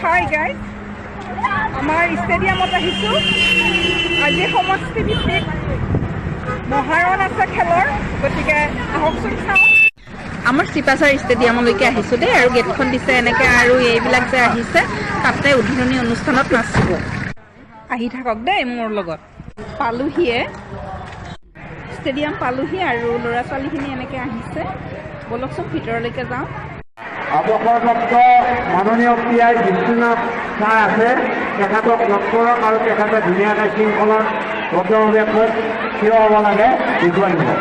Hi guys, আমাৰ ষ্টেডিয়ামত আহিছোঁ। আজি সমষ্টিভিত্তিক মহাৰণ আছে খেলৰ, গতিকে আহকচোন চাওঁ। আমাৰ চিপাচাৰ ষ্টেডিয়ামলৈকে আহিছোঁ দেই, আৰু গেটখন দিছে এনেকৈ, আৰু এইবিলাক যে আহিছে তাতে উদ্বোধনী অনুষ্ঠানত নাচিব। আহি থাকক দেই মোৰ লগত। পালোহিয়ে ষ্টেডিয়াম পালোহি, আৰু ল'ৰা ছোৱালীখিনি এনেকৈ আহিছে। বলকচোন ভিতৰলৈকে যাওঁ। অৱসৰপ্ৰাপ্ত মাননীয় পিয়াই বিশ্বনাথ ছাৰ আছে, তেখেতক লগ কৰক আৰু তেখেতে ধুনীয়াকৈ শৃংখলাত ভদ্ৰভাৱে ক'ত থিয় হ'ব লাগে দেখুৱাই দিব।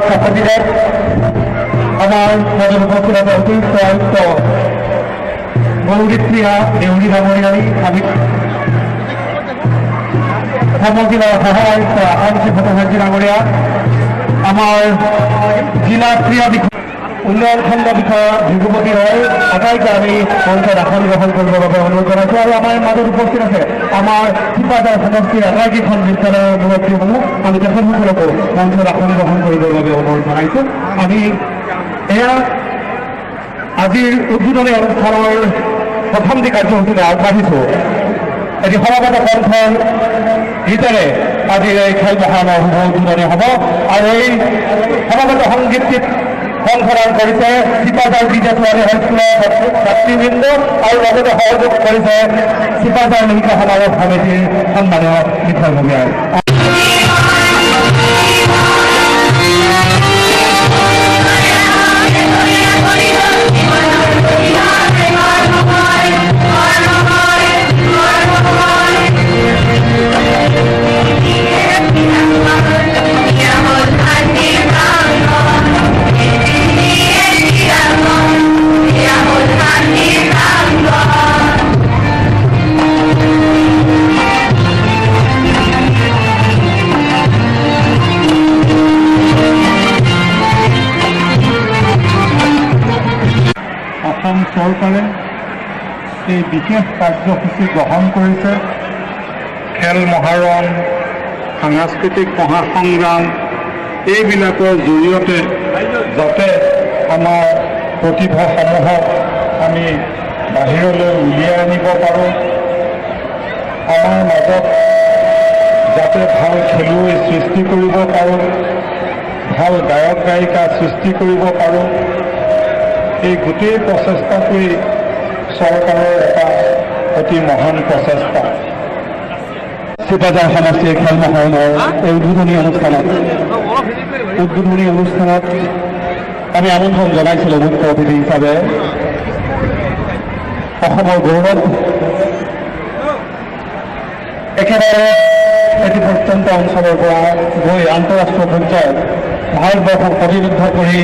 সভাপতিদের আমার মনের উপস্থিত অতিরিক্ত আয়ুক্ত গৌরীপ্রিয়া দেউরি নামরিয়ানি, আমি সমজেলার সহায় আয়ুক্ত আকাংক্ষী ভট্টাচার্য নামরিয়া, আমার জিলা ক্রীড়া উন্নয়ন খণ্ড বিষয়া যুগপতি ৰয়, আটাইকে আমি মঞ্চত আসন গ্ৰহণ কৰিবৰ বাবে অনুৰোধ জনাইছোঁ। আৰু আমাৰ মাজত উপস্থিত আছে আমাৰ চিপাঝাৰ সমষ্টিৰ আটাইকেইখন বিদ্যালয়ৰ মুৰব্বীসমূহ, আমি তেখেতসকলকো মঞ্চত আসন গ্ৰহণ কৰিবৰ বাবে অনুৰোধ জনাইছোঁ। আমি এয়া আজিৰ উদ্বোধনী অনুষ্ঠানৰ প্ৰথমটি কাৰ্যসূচীলৈ আগবাঢ়িছোঁ। এটি সমাগত কণ্ঠৰ গীতেৰে আজিৰ এই খেল মহাৰণৰ শুভ উদ্বোধনী হ'ব, আৰু এই সমাগত সংগীতটিত সংশোধন কৰিছে চিপাঝাৰ বিজে ছোৱালী হাইস্কুলৰ ছাত্ৰীবৃন্দ, আৰু লগতে সহযোগ কৰিছে চিপাঝাৰ লিখিত সমাৰোহ সমিতিৰ সন্মানীয় বিষয়ববীয়াই। অসম চৰকাৰে এই বিশেষ কাৰ্যসূচী গ্ৰহণ কৰিছে। খেল মহাৰণ, সাংস্কৃতিক মহাসংগ্ৰাম এইবিলাকৰ জৰিয়তে যাতে আমাৰ প্ৰতিভাসমূহক আমি বাহিৰলৈ উলিয়াই আনিব পাৰোঁ, আমাৰ মাজত যাতে ভাল খেলুৱৈ সৃষ্টি কৰিব পাৰোঁ, ভাল গায়ক গায়িকা সৃষ্টি কৰিব পাৰোঁ, এই গোটেই প্ৰচেষ্টাটোৱেই চৰকাৰৰ এটা অতি মহান প্ৰচেষ্টা। চিপাঝাৰ সমষ্টিৰ খেল মহাৰণৰ এই উদ্বোধনী অনুষ্ঠানত আমি আমন্ত্ৰণ জনাইছিলোঁ মুখ্য অতিথি হিচাপে অসমৰ গৌৰৱ একেবাৰে এটি প্ৰত্যন্ত অঞ্চলৰ পৰা গৈ আন্তঃৰাষ্ট্ৰীয় পৰ্যায়ত ভাৰতবৰ্ষক প্ৰতিনিধিত্ব কৰি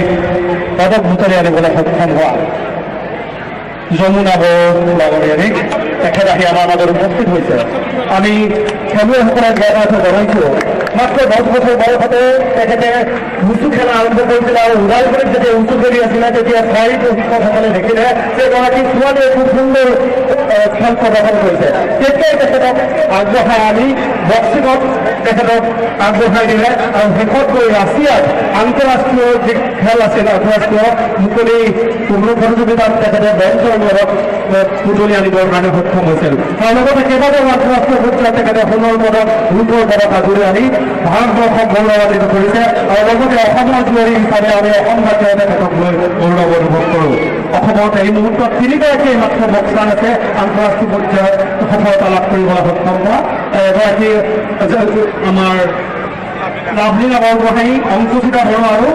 পদক বুটলি আনিবলৈ সক্ষম হোৱা যমুনা বড়োয়াৰীক তেখেত আহি আমাৰ মাজত উপস্থিত হৈছে। আমি খেলুৱৈসকলক জ্ঞাত জনাইছোঁ মাত্ৰ 10 বছৰ বয়সতে তেখেতে উচু খেলা আৰম্ভ কৰিছিল আৰু ওদালগুৰিত যেতিয়া উচু খেলি আছিলে তেতিয়া স্থায়ী প্ৰশিক্ষকসকলে দেখিলে যে এগৰাকী ছোৱালীয়ে খুব সুন্দৰ খেল প্ৰদৰ্শন কৰিছে। তেতিয়াই তেখেতক আগবঢ়াই আনি বক্সিঙত তেখেতক আগবঢ়াই দিলে আৰু শেষত গৈ ৰাছিয়াত আন্তঃৰাষ্ট্ৰীয় যি খেল আছিল আন্তঃৰাষ্ট্ৰীয় মুকলি প্ৰতিযোগিতাত তেখেতে ব্ৰঞ্জৰ মেডেলত বুটলি আনিবৰ কাৰণে সক্ষম হৈছিল। তাৰ লগতে কেইবাটাও আন্তঃৰাষ্ট্ৰীয় পৰ্যায়ত তেখেতে সোণৰ পদক ৰূপৰ পদক আজুৰি আনি ভাৰতবৰ্ষক গৌৰৱান্বিত কৰিছে আৰু লগতে অসমৰ জীয়ৰী হিচাপে আমি অসমবাসীয়ে তেখেতক লৈ গৌৰৱ অনুভৱ কৰোঁ। অসমত এই মুহূৰ্তত 3গৰাকী মাত্ৰ বক্সাৰ আছে আন্তঃৰাষ্ট্ৰীয় পৰ্যায়ত সফলতা লাভ কৰিবলৈ সক্ষম হোৱা। এগৰাকী আমাৰ লাভলীনা বৰগোহাঁই, অংকুচিতা বড়ো আৰু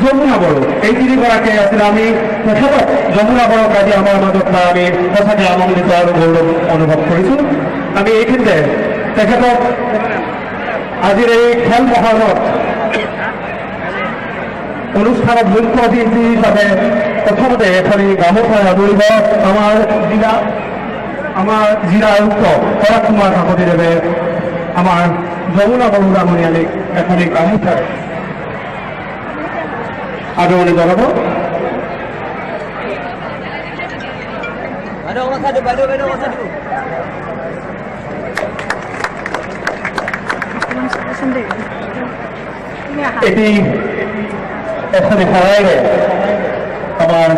যমুনা বড়ো, এই 3গৰাকীয়ে আছিল। আমি তেখেতক যমুনা বড়োক আজি আমাৰ মাজত পাই আমি সঁচাকৈ আনন্দিত আৰু গৌৰৱ অনুভৱ কৰিছোঁ। আমি এইখিনিতে তেখেতক আজিৰ এই খেল মহাৰণত অনুষ্ঠানত মুখ্য অতিথি হিচাপে প্ৰথমতে এখনি গামোচা আদৰিব আমাৰ জিলা আয়ুক্ত পৰাগ কুমাৰ কাকতিদেৱে আমাৰ যমুনা বড়ো ডাঙৰীয়ানীক এখনি গামোচা আদৰণি জনাব। এটি এখনি সহায়েৰে আমাৰ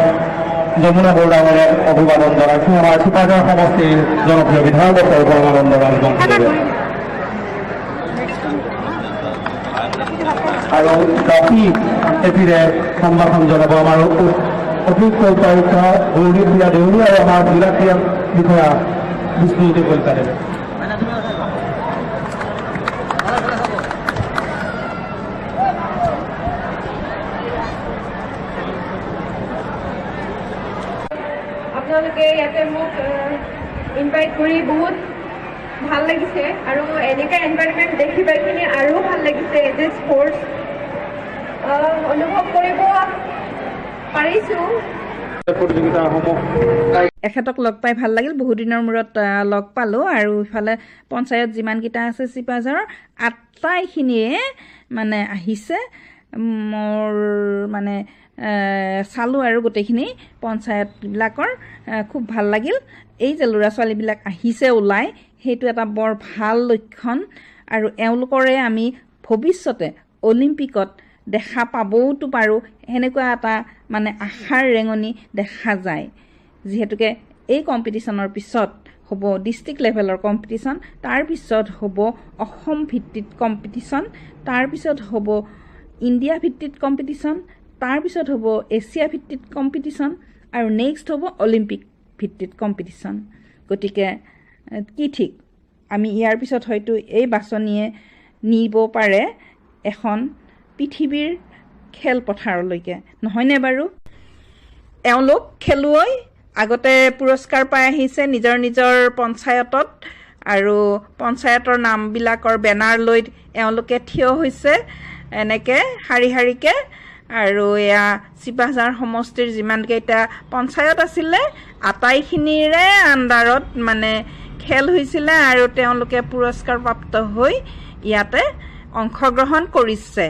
যমুনা বড়ো ডাঙৰীয়াক অভিবাদন জনাইছোঁ। আমাৰ চিপাঝাৰ সমষ্টিৰ জনপ্ৰিয় বিধায়ক সৰ্বানন্দ ৰাজবংশীদেৱে আৰু বাকী এটিৰে সম্ভাষণ জনাব আমাৰ অতিৰিক্ত উপায়ুক্ত গৌৰীপ্ৰিয়া দেউৰী আৰু আমাৰ জিলা ক্ৰীড়া বিষয়া বিষ্ণুজ্যোতি কলিতাদেৱে। আপোনালোকে ইয়াতে মোক ইনভাইট কৰি বহুত ভাল লাগিছে আৰু এনেকুৱা এনভাইৰনমেণ্ট দেখি পাই কিনে আৰু ভাল লাগিছে। এজ এ স্পৰ্টছ অনুভৱ কৰিব পাৰিছোঁ। এখেতক লগ পাই ভাল লাগিল, বহুদিনৰ মূৰত লগ পালোঁ। আৰু ইফালে পঞ্চায়ত যিমানকেইটা আছে চিপাঝাৰৰ আটাইখিনিয়ে মানে আহিছে। মোৰ মানে চালোঁ আৰু গোটেইখিনি পঞ্চায়তবিলাকৰ খুব ভাল লাগিল। এই যে ল'ৰা ছোৱালীবিলাক আহিছে ওলাই, সেইটো এটা বৰ ভাল লক্ষণ। আৰু এওঁলোকৰে আমি ভৱিষ্যতে অলিম্পিকত দেখা পাবওতো পাৰোঁ, সেনেকুৱা এটা মানে আশাৰ ৰেঙনি দেখা যায়। যিহেতুকে এই কম্পিটিশ্যনৰ পিছত হ'ব ডিষ্ট্ৰিক্ট লেভেলৰ কম্পিটিশ্যন, তাৰপিছত হ'ব অসম ভিত্তিত কম্পিটিশ্যন, তাৰপিছত হ'ব ইণ্ডিয়া ভিত্তিত কম্পিটিশ্যন, তাৰপিছত হ'ব এছিয়া ভিত্তিত কম্পিটিশ্যন আৰু নেক্সট হ'ব অলিম্পিক ভিত্তিত কম্পিটিশ্যন। গতিকে কি ঠিক আমি ইয়াৰ পিছত হয়তো এই বাছনিয়ে নিব পাৰে এখন পৃথিৱীৰ খেলপথাৰলৈকে, নহয়নে বাৰু? এওঁলোক খেলুৱৈ আগতে পুৰস্কাৰ পাই আহিছে নিজৰ নিজৰ পঞ্চায়তত, আৰু পঞ্চায়তৰ নামবিলাকৰ বেনাৰ লৈ এওঁলোকে থিয় হৈছে এনেকৈ শাৰী শাৰীকৈ। আৰু এয়া চিপাঝাৰ সমষ্টিৰ যিমানকেইটা পঞ্চায়ত আছিলে আটাইখিনিৰে আণ্ডাৰত মানে খেল হৈছিলে আৰু তেওঁলোকে পুৰস্কাৰ প্ৰাপ্ত হৈ ইয়াতে অংশগ্ৰহণ কৰিছে।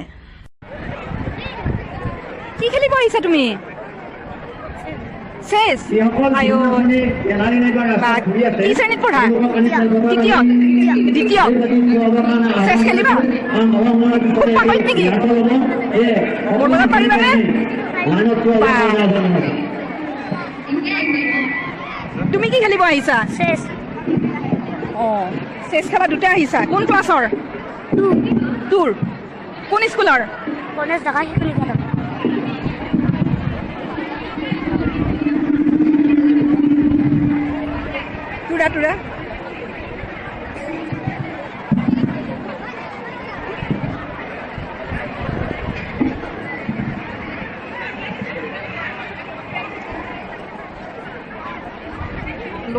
কি খেলিব আহিছা তুমি? চেছ? কি শ্ৰেণীত পঢ়া? দ্বিতীয়। চেছ খেলিবা? খুব পাকৈত নেকি? মোৰ লগত পাৰিবানে? তুমি কি খেলিব আহিছা? চেছ। অঁ, চেছ খেলা দুটা আহিছা। কোন ক্লাছৰ? তোৰ কোন স্কুলৰ? গণেশ ডেকা শিশুনি খেল। তোৰা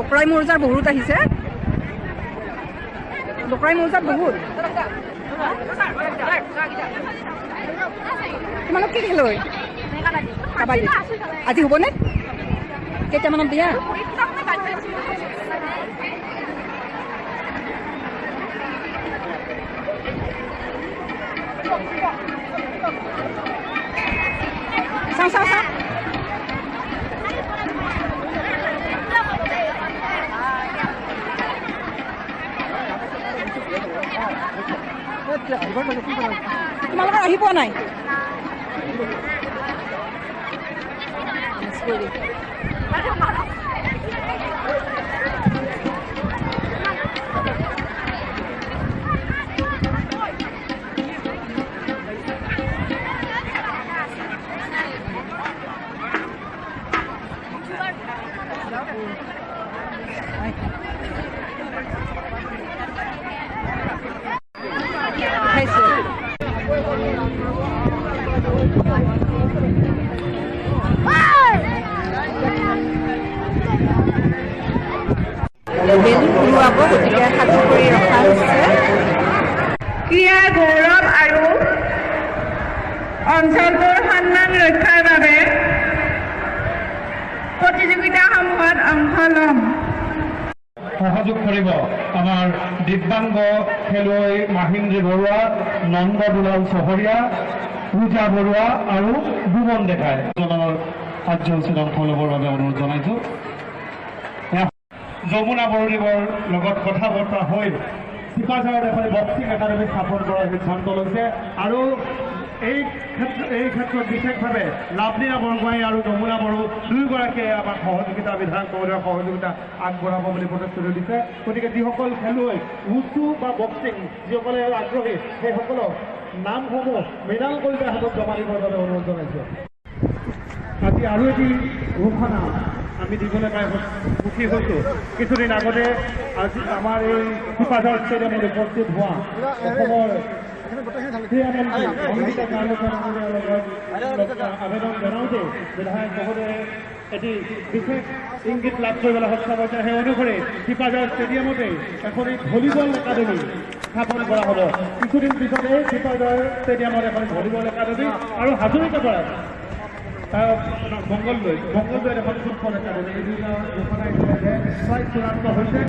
ডক্ৰাই মৌজাৰ বহুত আহিছে ডক্ৰাই মৌজাৰ বহুত তোমালোক কি খেলুৱৈ কাবাডী আজি হ'বনে কেইটামানত দিয়া চাওঁ চাওঁ চাওঁ তোমালোকৰ আহি পোৱা নাই বেলুন উৰুৱাব গতিকে সাজু কৰি ৰখা হৈছে ক্ৰীড়াৰ গৌৰৱ আৰু অঞ্চলটোৰ সন্মান ৰক্ষাৰ বাবে প্ৰতিযোগিতাসমূহত অংশ ল'ম সহযোগ কৰিব আমাৰ দিব্যাংগ খেলুৱৈ মাহিন্দ্ৰী বৰুৱা নন্দ দুলাল চহৰীয়া পূজা বৰুৱা আৰু বুমন ডেকাই কাৰ্যসূচীত অংশ ল'বৰ বাবে অনুৰোধ জনাইছোঁ যমুনা বৰদেৱৰ লগত কথা বতৰা হৈ চিপাঝাৰত এখন বক্সিং একাডেমী স্থাপন কৰাৰ সিদ্ধান্ত লৈছে আৰু এই ক্ষেত্ৰত বিশেষভাৱে লাভলীনা বৰগোহাঁই আৰু যমুনা বড়ো দুয়োগৰাকীয়ে আমাক সহযোগিতা বিধায়ক মহোদয়ৰ সহযোগিতা আগবঢ়াব বুলি প্ৰতিশ্ৰুতি দিছে গতিকে যিসকল খেলুৱৈ উচু বা বক্সিং যিসকলে আগ্ৰহী সেইসকলক নামসমূহ মৃণাল কলিতাৰ হাতত জমা দিবৰ বাবে অনুৰোধ জনাইছোঁ আজি আৰু এটি ঘোষণা আমি দিবলৈ পাই সুখী হৈছোঁ কিছুদিন আগতে আজি আমাৰ এই চিপাঝাৰ ষ্টেডিয়ামত উপস্থিত হোৱা অসমৰ আবেদন জনাওঁতে বিধায়ক মহোদয়ে এটি বিশেষ ইংগিত লাভ কৰিবলৈ সক্ষম হৈছে সেই অনুসৰি চিপাঝাৰ ষ্টেডিয়ামতে এখন ভলীবল একাডেমী স্থাপন কৰা হ'ব কিছুদিন পিছতে চিপাঝাৰ ষ্টেডিয়ামত এখন ভলীবল একাডেমী আৰু হাজৰিকাপাৰাত মংগলদৈত এখন ফুটবল একাডেমী এই দুটা ঘোষণা ইতিমধ্যে প্ৰায় চূড়ান্ত হৈছে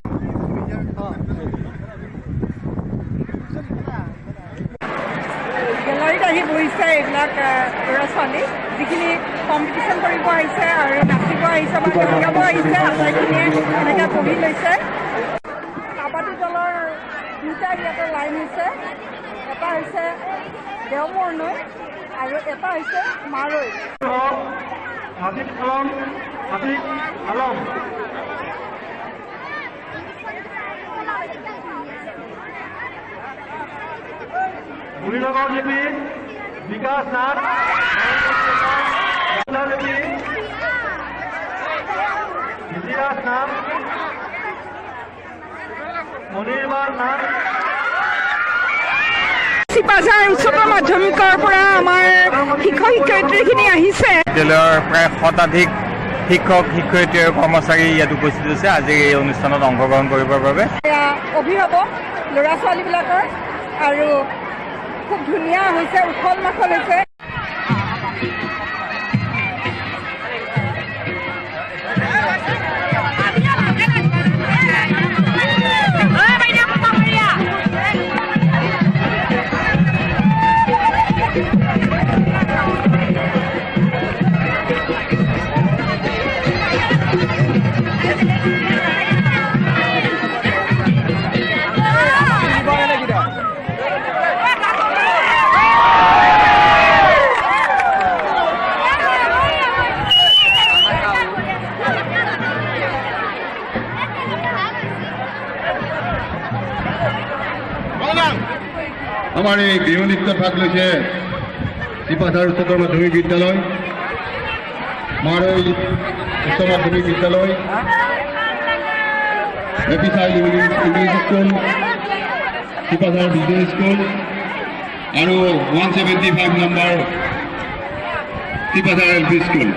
গেলাৰীত আহি বহিছে এইবিলাক ল'ৰা ছোৱালী যিখিনি কম্পিটিশ্যন কৰিব আহিছে আৰু নাচিব আহিছে বা গাব আহিছে আটাইখিনিয়ে এনেকৈ বহি লৈছে কাবাডী দলৰ দুটা ইয়াতে লাইন হৈছে এটা হৈছে দেওমৰ নৈ আৰু এটা হৈছে মাৰৈ আজিক আলম গুৰিনগৰ লিপি বিকাশ নাথ লিপি বিজিৰাজ নাথ মনিৰ্বাণ নাথ চিপাঝাৰ উচ্চতৰ মাধ্যমিকৰ পৰা আমাৰ শিক্ষক শিক্ষয়িত্ৰীখিনি আহিছে বিদ্যালয়ৰ প্ৰায় শতাধিক শিক্ষক শিক্ষয়িত্ৰী আৰু কৰ্মচাৰী ইয়াত উপস্থিত হৈছে আজি এই অনুষ্ঠানত অংশগ্ৰহণ কৰিবৰ বাবে অভিভাৱক ল'ৰা ছোৱালীবিলাকৰ আৰু খুব ধুনীয়া হৈছে উখল মাখল হৈছে আমাৰ এই গৃহ নৃত্য ভাগ লৈছে চিপাঝাৰ উচ্চতৰ মাধ্যমিক বিদ্যালয় মাৰৈ উচ্চ মাধ্যমিক বিদ্যালয় AP child English school Sipajhar business school আৰু 175 নম্বৰ চিপাঝাৰ এল পি স্কুল